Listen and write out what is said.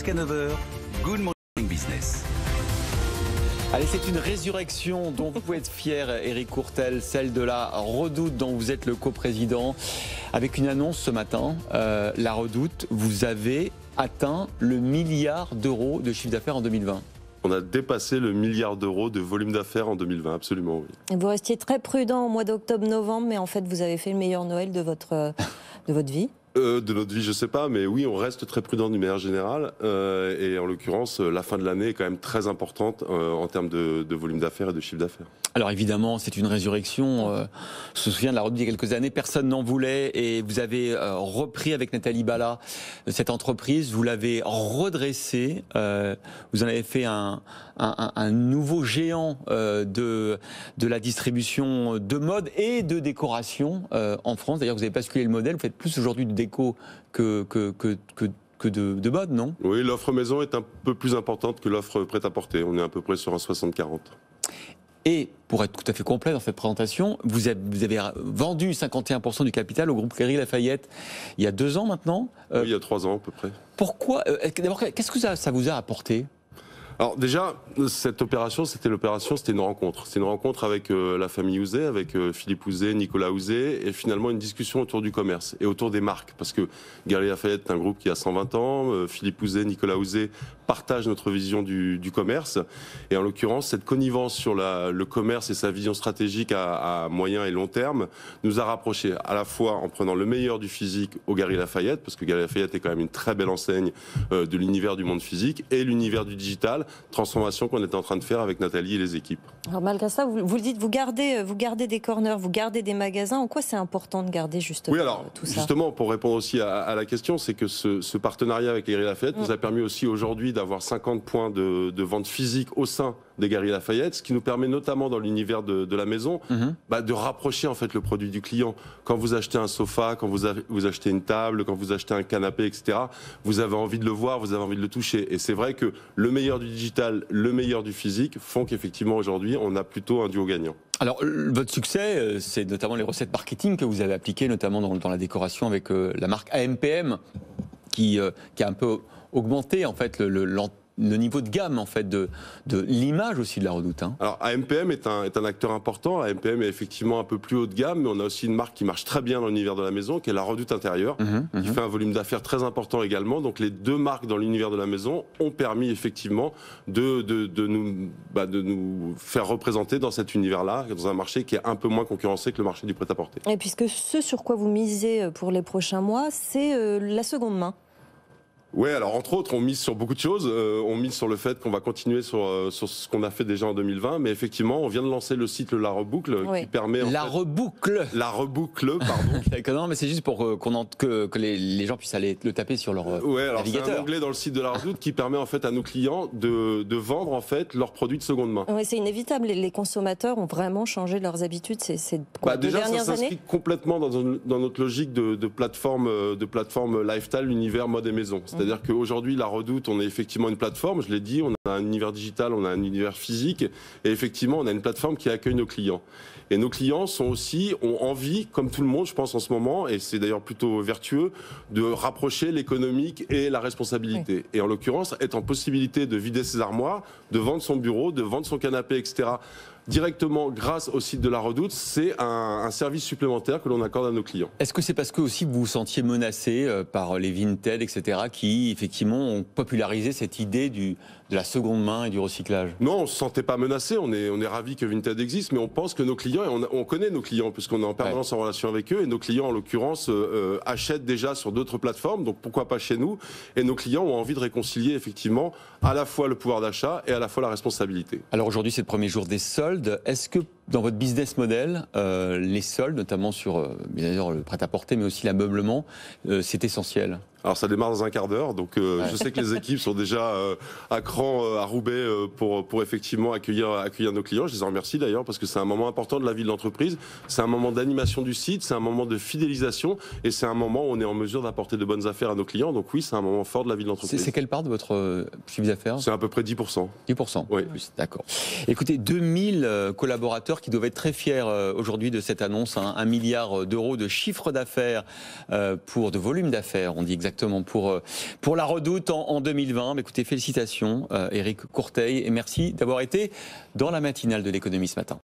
jusqu'à 9h, Good Morning Business. Allez, c'est une résurrection dont vous pouvez être fier, Éric Courtel, celle de la Redoute dont vous êtes le coprésident. Avec une annonce ce matin, la Redoute, vous avez atteint le milliard d'euros de chiffre d'affaires en 2020. On a dépassé le milliard d'euros de volume d'affaires en 2020, absolument, oui. Et vous restiez très prudent au mois d'octobre-novembre, mais en fait, vous avez fait le meilleur Noël de votre vie. De notre vie, je sais pas, mais oui, on reste très prudent d'une manière générale. Et en l'occurrence, la fin de l'année est quand même très importante en termes de volume d'affaires et de chiffre d'affaires. Alors évidemment, c'est une résurrection. On se souvient de la Redoute il y a quelques années, personne n'en voulait. Et vous avez repris avec Nathalie Bala cette entreprise, vous l'avez redressée. Vous en avez fait un nouveau géant de la distribution de mode et de décoration en France. D'ailleurs, vous avez basculé le modèle, vous faites plus aujourd'hui de déco que de mode, non? Oui, l'offre maison est un peu plus importante que l'offre prêt-à-porter. On est à peu près sur un 60-40. Et pour être tout à fait complet dans cette présentation, vous avez vendu 51% du capital au groupe Galeries Lafayette il y a 2 ans maintenant. Oui, il y a 3 ans à peu près. Pourquoi? D'abord, qu'est-ce que ça vous a apporté? Alors déjà, cette opération, c'était une rencontre. C'était une rencontre avec la famille Houzé, avec Philippe Houzé, Nicolas Houzé, et finalement une discussion autour du commerce et autour des marques. Parce que Galeries Lafayette est un groupe qui a 120 ans, Philippe Houzé, Nicolas Houzé partagent notre vision du commerce. Et en l'occurrence, cette connivence sur le commerce et sa vision stratégique à moyen et long terme nous a rapprochés à la fois en prenant le meilleur du physique au Galeries Lafayette, parce que Galeries Lafayette est quand même une très belle enseigne de l'univers du monde physique, et l'univers du digital, transformation qu'on est en train de faire avec Nathalie et les équipes. Alors malgré ça, vous le dites, vous gardez des corners, vous gardez des magasins. En quoi c'est important de garder justement tout ça? Justement, pour répondre aussi à la question, c'est que ce partenariat avec les Galeries Lafayette nous a permis aussi aujourd'hui d'avoir 50 points de vente physique au sein des Galeries Lafayette, ce qui nous permet notamment dans l'univers de la maison de rapprocher en fait le produit du client. Quand vous achetez un sofa, quand vous achetez une table, quand vous achetez un canapé, etc., vous avez envie de le voir, vous avez envie de le toucher. Et c'est vrai que le meilleur du digital, le meilleur du physique font qu'effectivement aujourd'hui on a plutôt un duo gagnant. Alors votre succès, c'est notamment les recettes marketing que vous avez appliquées, notamment dans la décoration avec la marque AMPM, qui a un peu augmenté en fait le niveau de gamme en fait de l'image aussi de la Redoute. Alors AMPM est un acteur important. AMPM est effectivement un peu plus haut de gamme, mais on a aussi une marque qui marche très bien dans l'univers de la maison, qui est la Redoute intérieure, qui fait un volume d'affaires très important également. Donc les 2 marques dans l'univers de la maison ont permis effectivement de nous faire représenter dans cet univers-là, dans un marché qui est un peu moins concurrencé que le marché du prêt-à-porter. Et puisque ce sur quoi vous misez pour les prochains mois, c'est la seconde main. Oui, alors entre autres, on mise sur beaucoup de choses. On mise sur le fait qu'on va continuer sur ce qu'on a fait déjà en 2020, mais effectivement, on vient de lancer le site La Reboucle, qui permet... La Reboucle, pardon. D'accord, non, mais c'est juste pour que les gens puissent aller le taper sur leur navigateur. C'est un onglet dans le site de La Redoute qui permet en fait à nos clients de vendre en fait leurs produits de seconde main. Oui, c'est inévitable. Les consommateurs ont vraiment changé leurs habitudes ces 2 dernières années. Ça s'inscrit complètement dans notre logique de plateforme lifestyle, univers mode et maison. C'est-à-dire qu'aujourd'hui, La Redoute, on est effectivement une plateforme, je l'ai dit, on a un univers digital, on a un univers physique, et effectivement, on a une plateforme qui accueille nos clients. Et nos clients ont envie, comme tout le monde, je pense en ce moment, et c'est d'ailleurs plutôt vertueux, de rapprocher l'économique et la responsabilité. Oui. Et en l'occurrence, être en possibilité de vider ses armoires, de vendre son bureau, de vendre son canapé, etc., directement grâce au site de La Redoute, c'est un service supplémentaire que l'on accorde à nos clients. Est-ce que c'est parce que aussi vous vous sentiez menacé par les Vinted, etc., qui effectivement ont popularisé cette idée de la seconde main et du recyclage? Non, on ne se sentait pas menacé, on est ravis que Vinted existe, mais on pense que nos clients, et on connaît nos clients puisqu'on est en permanence en relation avec eux, et nos clients en l'occurrence achètent déjà sur d'autres plateformes, donc pourquoi pas chez nous, et nos clients ont envie de réconcilier effectivement à la fois le pouvoir d'achat et à la fois la responsabilité. Alors aujourd'hui c'est le premier jour des soldes. Est-ce que dans votre business model, les soldes, notamment sur bien sûr le prêt-à-porter, mais aussi l'ameublement, c'est essentiel? Alors ça démarre dans un quart d'heure, donc je sais que les équipes sont déjà à cran à Roubaix pour effectivement accueillir nos clients. Je les en remercie d'ailleurs parce que c'est un moment important de la vie de l'entreprise, c'est un moment d'animation du site, c'est un moment de fidélisation et c'est un moment où on est en mesure d'apporter de bonnes affaires à nos clients. Donc oui, c'est un moment fort de la vie de l'entreprise. C'est quelle part de votre chiffre d'affaires? C'est à peu près 10%. 10%? Oui. D'accord. Écoutez, 2000 collaborateurs qui doivent être très fiers aujourd'hui de cette annonce, 1 milliard d'euros de chiffre d'affaires, de volume d'affaires, on dit exactement, pour la Redoute en 2020. Écoutez, félicitations Éric Courteil, et merci d'avoir été dans la matinale de l'économie ce matin.